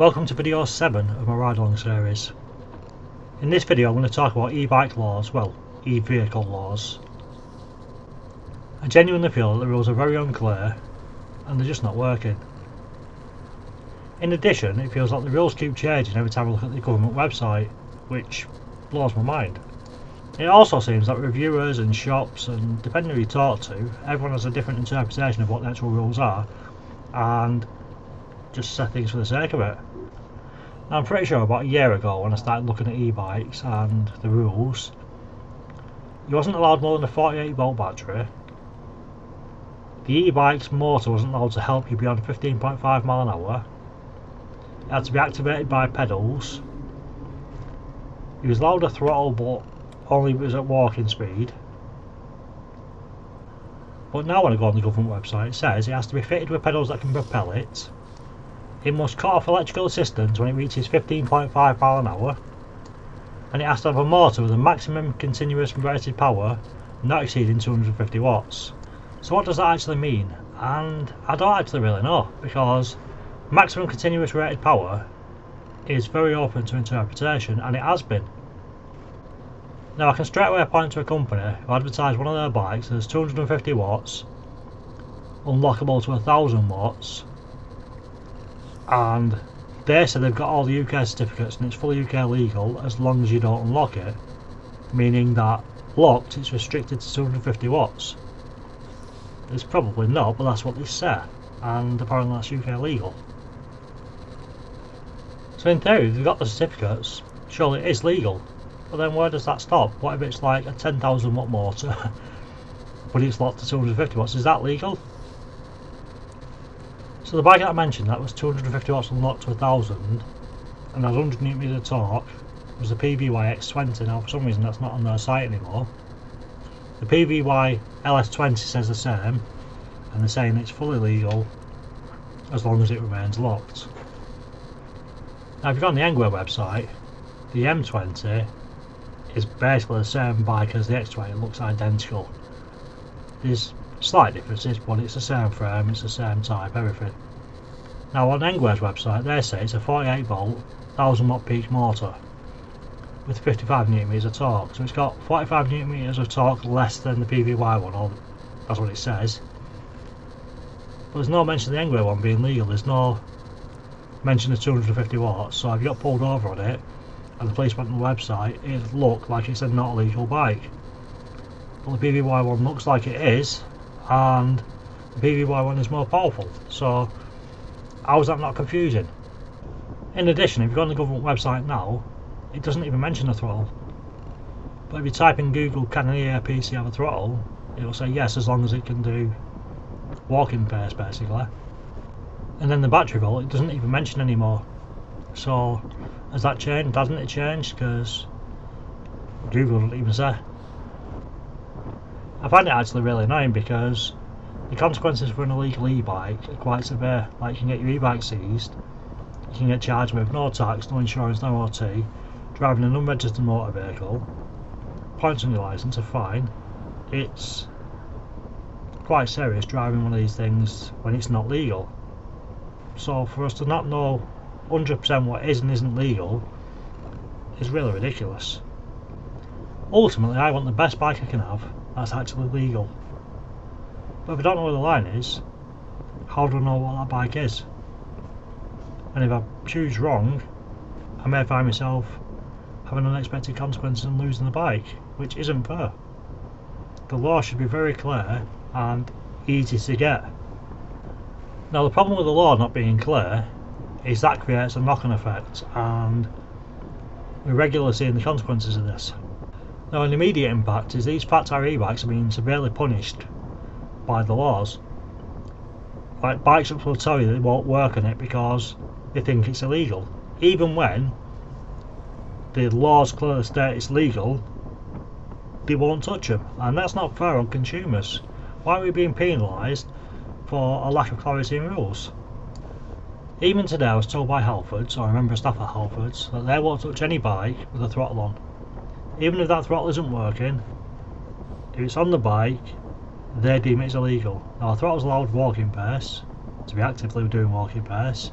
Welcome to video 7 of my ride along series. In this video I'm going to talk about e-bike laws, well, e-vehicle laws. I genuinely feel that the rules are very unclear and they're just not working. In addition, it feels like the rules keep changing every time I look at the government website, which blows my mind. It also seems that reviewers and shops, and depending who you talk to, everyone has a different interpretation of what the actual rules are and just set things for the sake of it. I'm pretty sure about a year ago when I started looking at e-bikes and the rules, you wasn't allowed more than a 48 volt battery. The e-bike's motor wasn't allowed to help you beyond 15.5 mile an hour. It had to be activated by pedals. You was allowed a throttle, but only if it was at walking speed. But now when I go on the government website, it says it has to be fitted with pedals that can propel it. It must cut off electrical assistance when it reaches 15.5 mile an hour, and it has to have a motor with a maximum continuous rated power not exceeding 250 watts. So what does that actually mean? And I don't actually really know, because maximum continuous rated power is very open to interpretation, and it has been. Now I can straight away point to a company who advertise one of their bikes as 250 watts, unlockable to 1000 watts, and they say they've got all the UK certificates and it's fully UK legal as long as you don't unlock it, meaning that locked it's restricted to 250 watts. It's probably not, but that's what they say, and apparently that's UK legal. So in theory, if they've got the certificates, surely it is legal. But then where does that stop? What if it's like a 10,000 watt motor but it's locked to 250 watts? Is that legal? So the bike that I mentioned that was 250 watts unlocked to 1000 and had 100 Nm of torque was the PVY X20. Now for some reason that's not on their site anymore. The PVY LS20 says the same, and they're saying it's fully legal as long as it remains locked. Now if you go on the ENGWE website, the M20 is basically the same bike as the X20, it looks identical. There's slight differences, but it's the same frame, it's the same type, everything. Now on ENGWE's website they say it's a 48 volt 1000 watt peak motor with 55 Nm of torque, so it's got 45 Nm of torque less than the PVY one, or that's what it says. But there's no mention of the ENGWE one being legal, there's no mention of 250 watts, so if you got pulled over on it and the police went on the website, it looked like it's a not legal bike. But the PVY one looks like it is, and the PVY one is more powerful, so how is that not confusing? In addition, if you go on the government website now, it doesn't even mention a throttle. But if you type in Google, can an EAPC have a throttle, it will say yes, as long as it can do walking pace basically. And then the battery volt, it doesn't even mention anymore. So has that changed? Hasn't it changed? Because Google doesn't even say. I find it actually really annoying because the consequences for an illegal e-bike are quite severe. Like you can get your e-bike seized, you can get charged with no tax, no insurance, no MOT, driving an unregistered motor vehicle, points on your licence, a fine. It's quite serious driving one of these things when it's not legal. So for us to not know 100% what is and isn't legal is really ridiculous. Ultimately I want the best bike I can have that's actually legal. But if I don't know where the line is, how do I know what that bike is? And if I choose wrong, I may find myself having unexpected consequences and losing the bike, which isn't fair. The law should be very clear and easy to get. Now the problem with the law not being clear is that creates a knock-on effect, and we're regularly seeing the consequences of this. Now an immediate impact is these fat tire e-bikes are being severely punished by the laws. Like bike shops will tell you they won't work on it because they think it's illegal, even when the laws clearly state it's legal. They won't touch them, and that's not fair on consumers. Why are we being penalised for a lack of clarity in rules? Even today I was told by Halfords, or I remember a staff at Halfords, that they won't touch any bike with a throttle on. Even if that throttle isn't working, if it's on the bike, they deem it's illegal. Now a throttle's allowed walking pace, to be actively doing walking pace.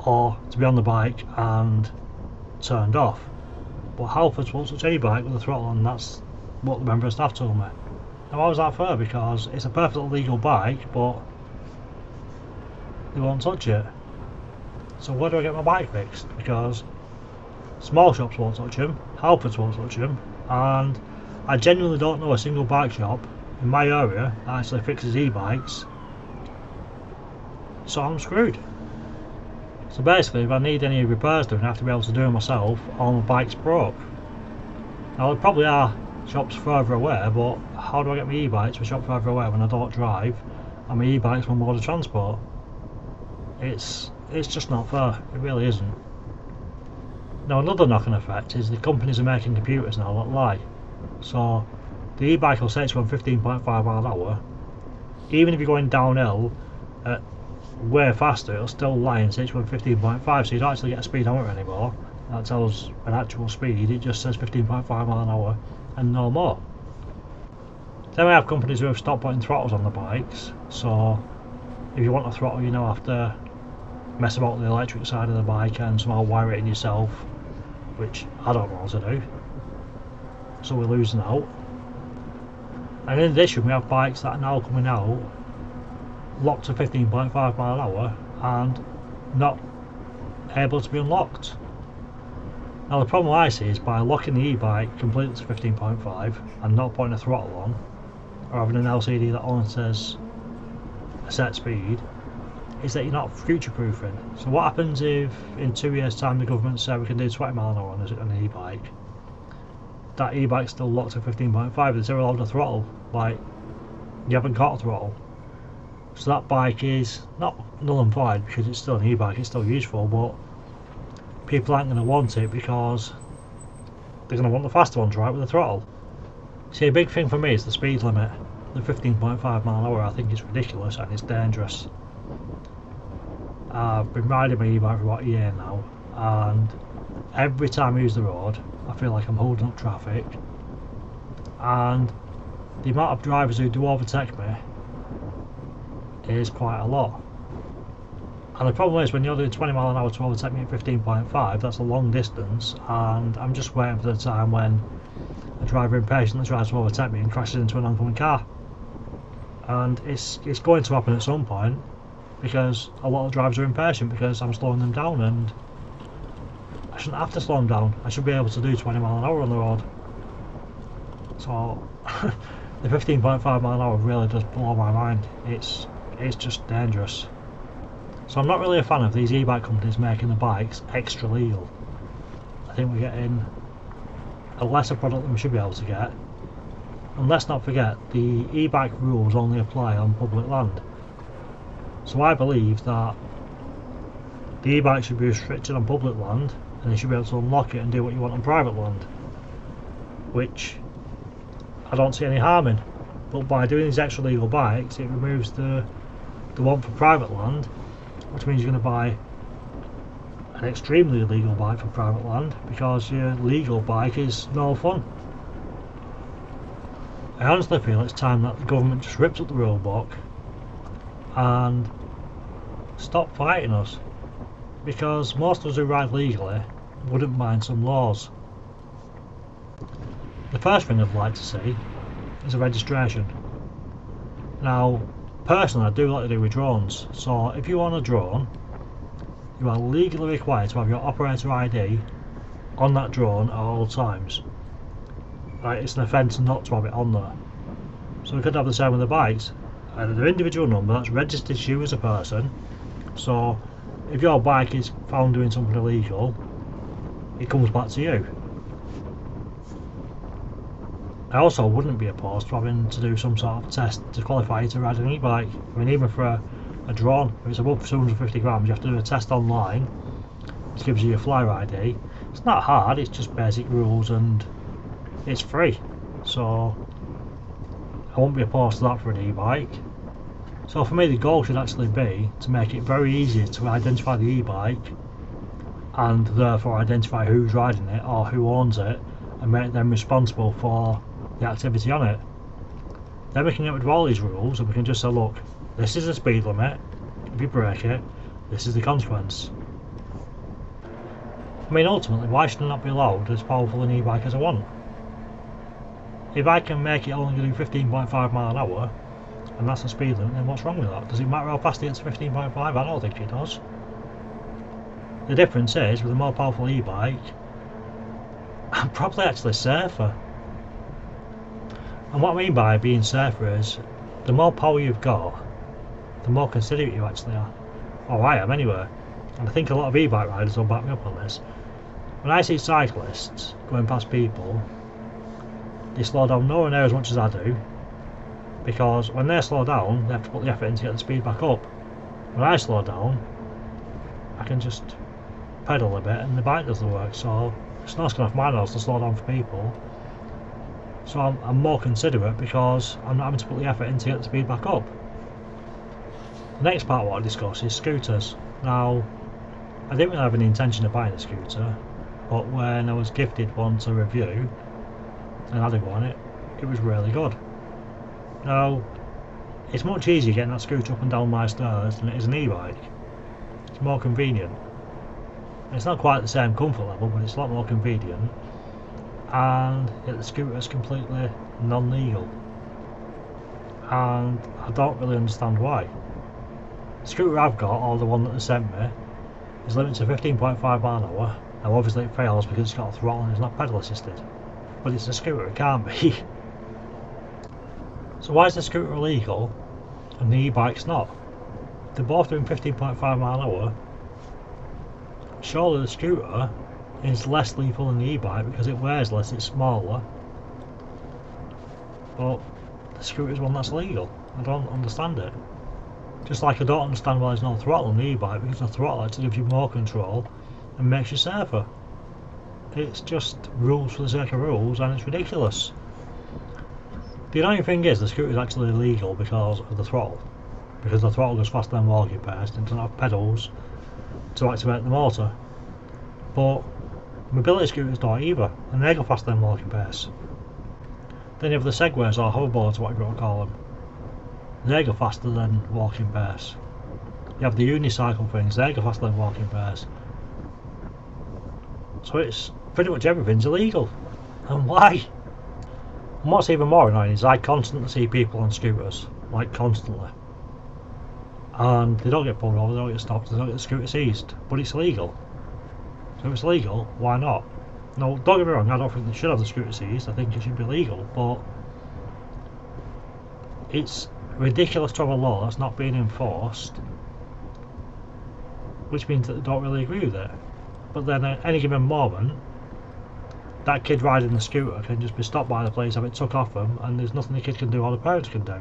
or to be on the bike and turned off. But Halfords won't touch any bike with a throttle on, and that's what the member of staff told me. Now why was that fair? Because it's a perfectly legal bike, but they won't touch it. So where do I get my bike fixed? Because small shops won't touch them, Halfords won't touch them, and I genuinely don't know a single bike shop in my area that actually fixes e-bikes. So I'm screwed. So basically, if I need any repairs doing, I have to be able to do it myself, or my bike's broke. Now there probably are shops further away, but how do I get my e-bikes to a shop further away when I don't drive and my e-bike's one mode of transport? It's just not fair, it really isn't. Now another knock-on effect is the companies are making computers now that lie. So the e-bike will say it's going 15.5 miles an hour. Even if you're going downhill at way faster, it'll still lie and say it's going 15.5, so you don't actually get a speedometer anymore that tells an actual speed. It just says 15.5 miles an hour and no more. Then we have companies who have stopped putting throttles on the bikes, so if you want a throttle you now have to mess about the electric side of the bike and somehow wire it in yourself, which I don't know how to do, so we're losing out. And in addition we have bikes that are now coming out locked to 15.5 miles an hour and not able to be unlocked. Now the problem I see is by locking the e-bike completely to 15.5 and not putting a throttle on, or having an LCD that only says a set speed, is that you're not future proofing. So what happens if in 2 years time the government say we can do 20 miles an hour on an e-bike? That e-bike's still locked to 15.5, is there allowed a throttle? Like, you haven't got a throttle. So that bike is not null and void because it's still an e-bike, it's still useful, but people aren't going to want it because they're going to want the faster ones, right, with the throttle. See, a big thing for me is the speed limit. The 15.5 miles an hour I think is ridiculous and it's dangerous. I've been riding my e-bike for about a year now, and every time I use the road I feel like I'm holding up traffic, and the amount of drivers who do overtake me is quite a lot. And the problem is when you're doing 20 miles an hour to overtake me at 15.5, that's a long distance, and I'm just waiting for the time when a driver impatiently tries to overtake me and crashes into an oncoming car. And it's going to happen at some point, because a lot of drivers are impatient because I'm slowing them down, and I shouldn't have to slow them down. I should be able to do 20 miles an hour on the road. So the 15.5 miles an hour really does blow my mind. It's just dangerous. So I'm not really a fan of these e-bike companies making the bikes extra legal. I think we're getting a lesser product than we should be able to get. And let's not forget, the e-bike rules only apply on public land. So I believe that the e-bike should be restricted on public land, and you should be able to unlock it and do what you want on private land, which I don't see any harm in. But by doing these extra legal bikes, it removes the one for private land, which means you're going to buy an extremely illegal bike for private land because your legal bike is no fun. I honestly feel it's time that the government just rips up the rule book and stop fighting us, because most of us who ride legally wouldn't mind some laws. The first thing I'd like to see is a registration. Now personally I do like to do with drones, so if you own a drone you are legally required to have your operator ID on that drone at all times. Right, it's an offence not to have it on there. So we could have the same with the bikes. An individual number that's registered to you as a person, so if your bike is found doing something illegal, it comes back to you. I also wouldn't be opposed to having to do some sort of test to qualify you to ride an e-bike. I mean, even for a drone, if it's above 250 grams, you have to do a test online, which gives you your flyer ID. It's not hard, it's just basic rules and it's free. So I won't be opposed to that for an e-bike. So for me the goal should actually be to make it very easy to identify the e-bike and therefore identify who's riding it or who owns it and make them responsible for the activity on it. Then we can get rid of all these rules and we can just say, look, this is the speed limit, if you break it, this is the consequence. I mean, ultimately, why should I not be allowed as powerful an e-bike as I want? If I can make it only do 15.5 mile an hour, and that's the speed limit, then what's wrong with that? Does it matter how fast it gets to 15.5? I don't think it does. The difference is, with a more powerful e-bike, I'm probably actually safer. And what I mean by being safer is, the more power you've got, the more considerate you actually are. Or I am anyway. And I think a lot of e-bike riders will back me up on this. When I see cyclists going past people, they slow down nowhere near as much as I do, because when they slow down, they have to put the effort in to get the speed back up. When I slow down, I can just pedal a bit and the bike does the work, so it's not going off my nose to slow down for people. So I'm more considerate because I'm not having to put the effort in to get the speed back up. The next part I want to discuss is scooters. Now, I didn't really have any intention of buying a scooter, but when I was gifted one to review and I had a go on it, it was really good. Now, it's much easier getting that scooter up and down my stairs than it is an e-bike. It's more convenient. It's not quite the same comfort level, but it's a lot more convenient. And yet the scooter is completely non-legal. And I don't really understand why. The scooter I've got, or the one that they sent me, is limited to 15.5 mile an hour. Now obviously it fails because it's got a throttle and it's not pedal assisted. But it's a scooter, it can't be. So why is the scooter illegal and the e-bike's not? They're both doing 15.5 mile an hour. Surely the scooter is less lethal than the e-bike because it weighs less, it's smaller. But the scooter is one that's legal. I don't understand it. Just like I don't understand why there's no throttle on the e-bike, because the throttle actually gives you more control and makes you safer. It's just rules for the sake of rules, and it's ridiculous. The annoying thing is the scooter is actually illegal because of the throttle. Because the throttle goes faster than walking pace and doesn't have pedals to activate the motor. But mobility scooters don't either, and they go faster than walking pace. Then you have the segways or hoverboards, whatever you want to call them. They go faster than walking pace. You have the unicycle things, they go faster than walking pace. So it's pretty much everything's illegal. And why? And what's even more annoying is I constantly see people on scooters, like constantly. And they don't get pulled over, they don't get stopped, they don't get the scooter seized. But it's illegal. So if it's legal, why not? No, don't get me wrong, I don't think they should have the scooter seized, I think it should be legal, but it's ridiculous to have a law that's not being enforced, which means that they don't really agree with it. But then at any given moment, that kid riding the scooter can just be stopped by the police, have it took off them, and there's nothing the kid can do or the parents can do.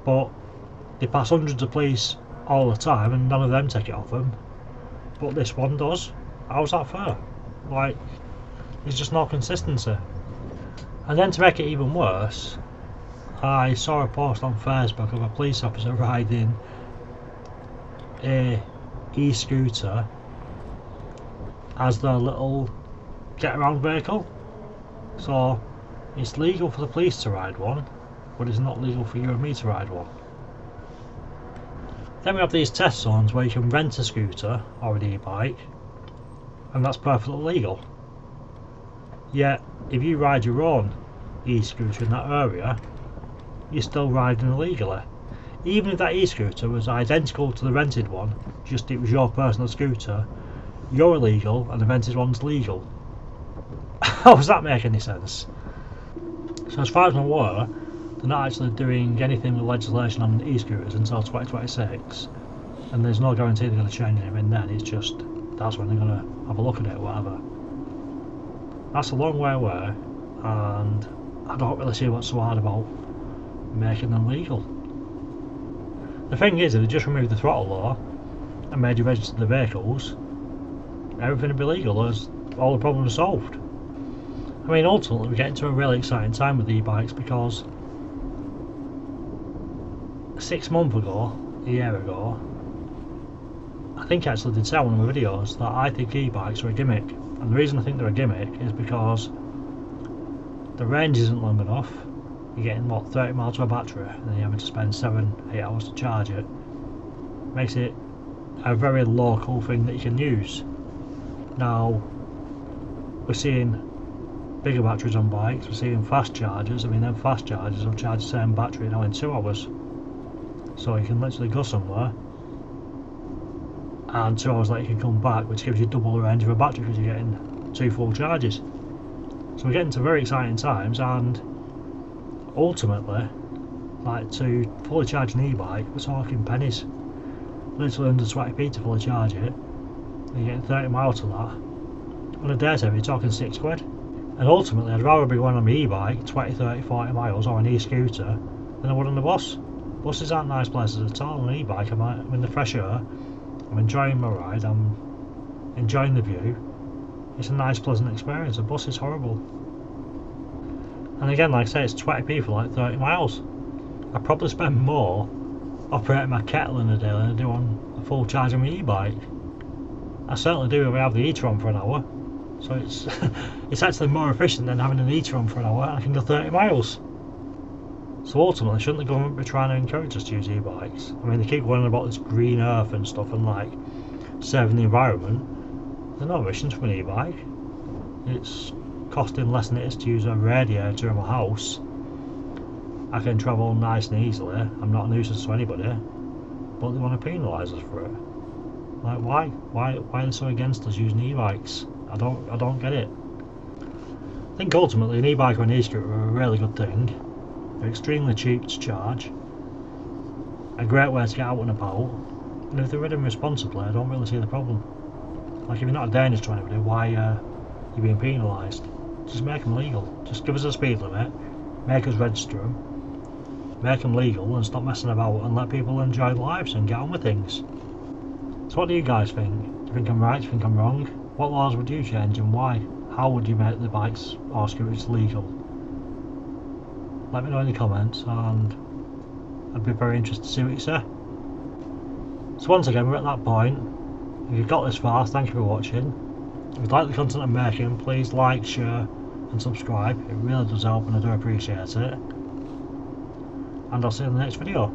But they pass hundreds of police all the time and none of them take it off them, but this one does. How's that fair? Like, there's just no consistency. And then to make it even worse, I saw a post on Facebook of a police officer riding a e-scooter as their little get around vehicle. So it's legal for the police to ride one, but it's not legal for you and me to ride one. Then we have these test zones where you can rent a scooter or an e-bike, and that's perfectly legal. Yet if you ride your own e-scooter in that area, you're still riding illegally. Even if that e-scooter was identical to the rented one, just it was your personal scooter, you're illegal and the rented one's legal. How does that make any sense? So as far as I'm aware, they're not actually doing anything with legislation on e-scooters until 2026, and there's no guarantee they're going to change anything then. It's just that's when they're going to have a look at it or whatever. That's a long way away, and I don't really see what's so hard about making them legal. The thing is, if they just removed the throttle law and made you register the vehicles, everything would be legal. There's all the problems solved. I mean, ultimately we get into a really exciting time with e-bikes because 6 months ago, a year ago, I think I actually did say in one of my videos that I think e-bikes are a gimmick. And the reason I think they're a gimmick is because the range isn't long enough. You're getting what, 30 miles to a battery, and then you're having to spend 7-8 hours to charge it. Makes it a very local thing that you can use. Now we're seeing bigger batteries on bikes, we're seeing fast chargers. I mean, them fast chargers will charge the same battery now in 2 hours. So you can literally go somewhere and 2 hours later you can come back, which gives you double the range of a battery because you're getting 2 full charges. So we're getting to very exciting times, and ultimately, like, to fully charge an e-bike, we're talking pennies. Literally under 20p to fully charge it. You're getting 30 miles to that. On a day saver, you're talking 6 quid. And ultimately, I'd rather be going on my e-bike 20, 30, 40 miles or an e-scooter than I would on the bus. Buses aren't nice places at all. On an e-bike, I'm in the fresh air, I'm enjoying my ride, I'm enjoying the view. It's a nice, pleasant experience. A bus is horrible. And again, like I say, it's 20p for like 30 miles. I probably spend more operating my kettle in a day than I do on a full charge on my e-bike. I certainly do if I have the heater on for an hour. So it's it's actually more efficient than having an heater on for an hour, and I can go 30 miles. So ultimately, shouldn't the government be trying to encourage us to use e-bikes? I mean, they keep going on about this green earth and stuff and like saving the environment. There's no emissions from an e-bike. It's costing less than it is to use a radiator in my house. I can travel nice and easily. I'm not a nuisance to anybody, but they want to penalise us for it. Like, why are they so against us using e-bikes? I don't get it. I think ultimately an e-bike or an e-scooter are a really good thing. They're extremely cheap to charge, a great way to get out and about, and if they're ridden responsibly, I don't really see the problem. Like, if you're not a danger to anybody, why are you being penalised? Just make them legal. Just give us a speed limit, make us register them, make them legal, and stop messing about and let people enjoy their lives and get on with things. So what do you guys think? Do you think I'm right? Do you think I'm wrong? What laws would you change and why? How would you make the bikes or scooters legal? Let me know in the comments, and I'd be very interested to see what you say. So once again, we're at that point. If you've got this far, thank you for watching. If you like the content I'm making, please like, share and subscribe. It really does help and I do appreciate it. And I'll see you in the next video.